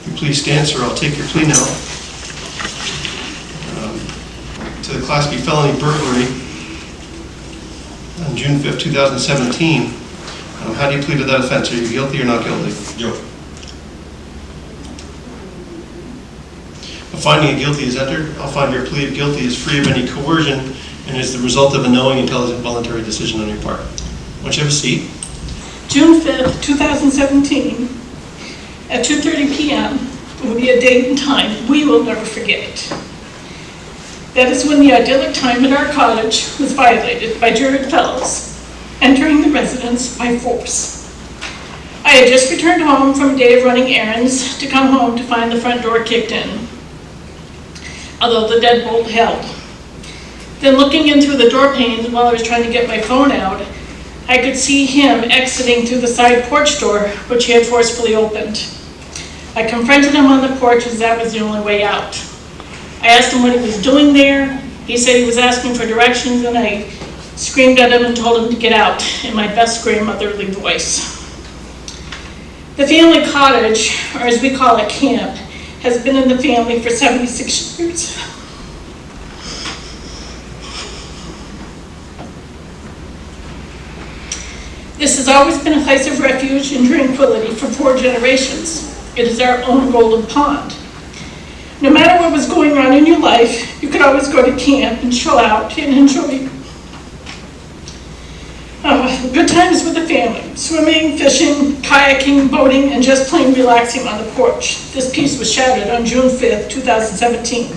You please stand, sir. I'll take your plea now. To the Class B felony burglary on June 5th, 2017. How do you plead to that offense? Are you guilty or not guilty? Guilty. A finding of guilty is entered. I'll find your plea of guilty is free of any coercion and is the result of a knowing, intelligent, voluntary decision on your part. Why don't you have a seat? June 5th, 2017, at 2:30 p.m. will be a date and time we will never forget. That is when the idyllic time at our cottage was violated by Jared Fellows entering the residence by force. I had just returned home from a day of running errands to come home to find the front door kicked in, although the deadbolt held. Then looking in through the door panes while I was trying to get my phone out, I could see him exiting through the side porch door, which he had forcefully opened. I confronted him on the porch as that was the only way out. I asked him what he was doing there. He said he was asking for directions, and I screamed at him and told him to get out in my best grandmotherly voice. The family cottage, or as we call it, camp, has been in the family for 76 years. This has always been a place of refuge and tranquility for 4 generations. It is our own golden pond. No matter what was going on in your life, you could always go to camp and chill out and enjoy good times with the family, swimming, fishing, kayaking, boating, and just plain relaxing on the porch. This peace was shattered on June 5th, 2017.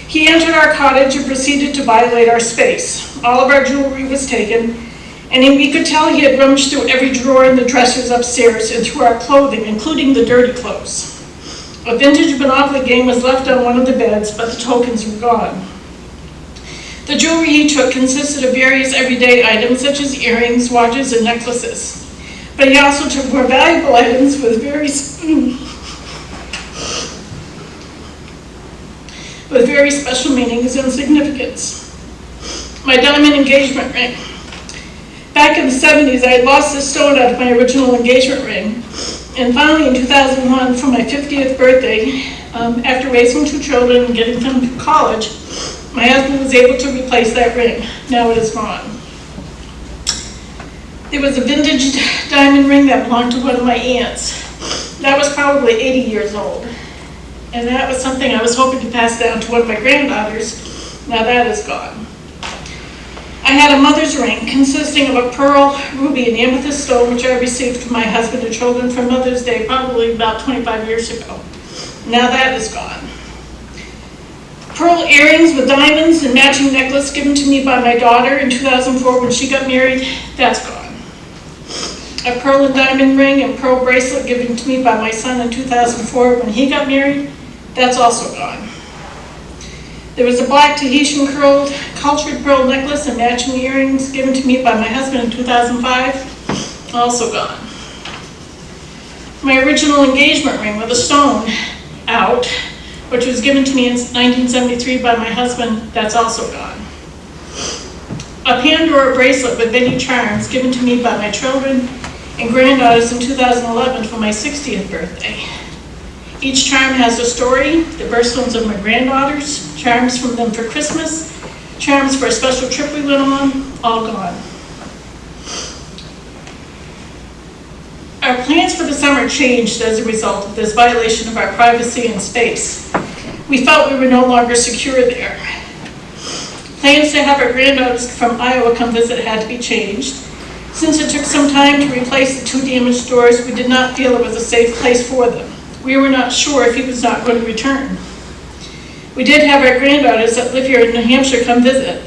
He entered our cottage and proceeded to violate our space. All of our jewelry was taken, and we could tell he had rummaged through every drawer in the dressers upstairs and through our clothing, including the dirty clothes. A vintage Monopoly game was left on one of the beds, but the tokens were gone. The jewelry he took consisted of various everyday items such as earrings, watches, and necklaces. But he also took more valuable items with very special meanings and significance. My diamond engagement ring. Back in the 70s, I had lost this stone out of my original engagement ring. And finally, in 2001, for my 50th birthday, after raising 2 children and getting them to college, my husband was able to replace that ring. Now it is gone. There was a vintage diamond ring that belonged to one of my aunts. That was probably 80 years old. And that was something I was hoping to pass down to one of my granddaughters. Now that is gone. I had a mother's ring consisting of a pearl, ruby, and amethyst stone, which I received from my husband and children for Mother's Day probably about 25 years ago. Now that is gone. Pearl earrings with diamonds and matching necklace given to me by my daughter in 2004 when she got married, that's gone. A pearl and diamond ring and pearl bracelet given to me by my son in 2004 when he got married, that's also gone. There was a black Tahitian curled cultured pearl necklace and matching earrings given to me by my husband in 2005, also gone. My original engagement ring with a stone out, which was given to me in 1973 by my husband, that's also gone. A Pandora bracelet with many charms given to me by my children and granddaughters in 2011 for my 60th birthday. Each charm has a story, the birthstones of my granddaughters, charms from them for Christmas, charms for a special trip we went on, all gone. Our plans for the summer changed as a result of this violation of our privacy and space. We felt we were no longer secure there. Plans to have our granddaughters from Iowa come visit had to be changed. Since it took some time to replace the 2 damaged doors, we did not feel it was a safe place for them. We were not sure if he was not going to return. We did have our granddaughters that live here in New Hampshire come visit,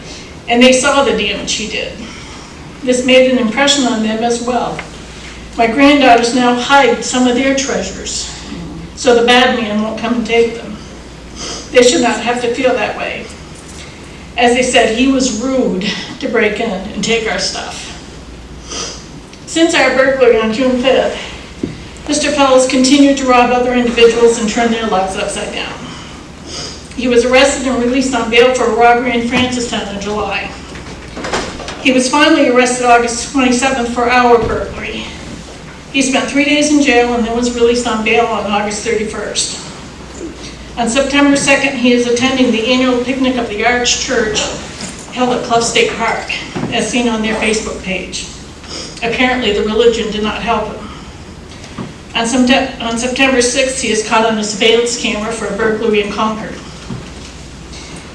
and they saw the damage he did. This made an impression on them as well. My granddaughters now hide some of their treasures, so the bad man won't come and take them. They should not have to feel that way. As they said, he was rude to break in and take our stuff. Since our burglary on June 5th, Mr. Fellows continued to rob other individuals and turn their lives upside down. He was arrested and released on bail for a robbery in Francistown in July. He was finally arrested August 27th for our burglary. He spent 3 days in jail and then was released on bail on August 31st. On September 2nd, he is attending the annual picnic of the Arch Church held at Clough State Park, as seen on their Facebook page. Apparently, the religion did not help him. On September 6th, he is caught on a surveillance camera for a burglary in Concord.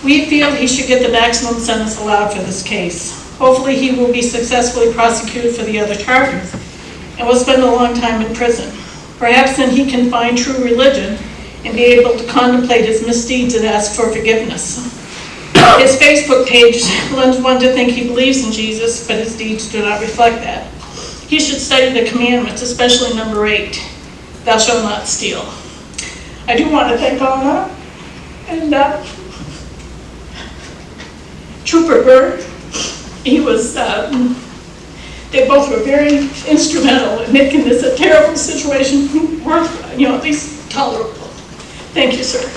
We feel he should get the maximum sentence allowed for this case. Hopefully, he will be successfully prosecuted for the other charges and will spend a long time in prison. Perhaps then he can find true religion and be able to contemplate his misdeeds and ask for forgiveness. His Facebook page lends one to think he believes in Jesus, but his deeds do not reflect that. He should study the commandments, especially number 8, thou shalt not steal. I do want to thank Anna and Trooper Bird. He was, they both were very instrumental in making this a terrible situation worth, at least tolerable. Thank you, sir.